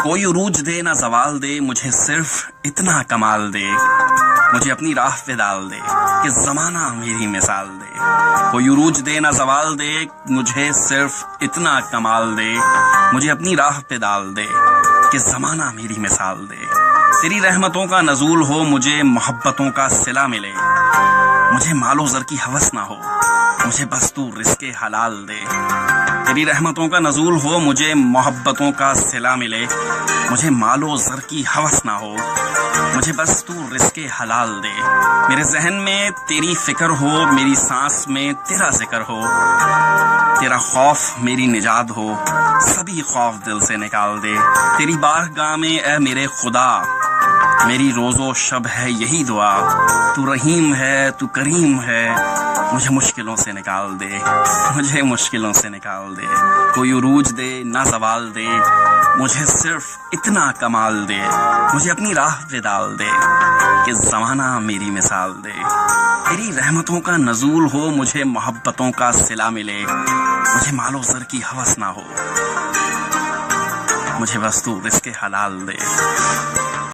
کوئی عروج دے نہ زوال دے، مجھے صرف اتنا کمال دے، مجھے اپنی راہ پہ ڈال دے کہ زمانہ میری مثال دے۔ کوئی عروج دے نہ زوال دے، مجھے صرف اتنا کمال دے، مجھے اپنی راہ پہ ڈال دے کہ زمانہ میری مثال دے۔ تیری رحمتوں کا نزول ہو، مجھے محبتوں کا صلہ ملے، مجھے مال و زر کی ہوس نہ ہو، مجھے بس تو رزق حلال دے۔ تیری رحمتوں کا نزول ہو، مجھے محبتوں کا صلہ ملے، مجھے مال و زر کی ہوس نہ ہو، مجھے بس تو رزق حلال دے۔ میرے ذہن میں تیری فکر ہو، میری سانس میں تیرا ذکر ہو، تیرا خوف میری نجات ہو، سبھی خوف دل سے نکال دے۔ تیری بارگاہ میں اے میرے خدا، میری روز و شب ہے یہی دعا، تو رحیم ہے، تو کریم ہے، مجھے مشکلوں سے نکال دے، مجھے مشکلوں سے نکال دے۔ کوئی عروج دے نہ زوال دے، مجھے صرف اتنا کمال دے، مجھے اپنی راہ پہ ڈال دے کہ زمانہ میری مثال دے۔ تیری رحمتوں کا نزول ہو، مجھے محبتوں کا صلہ ملے، مجھے مال و زر کی ہوس نہ ہو، مجھے بس تو رزق حلال دے۔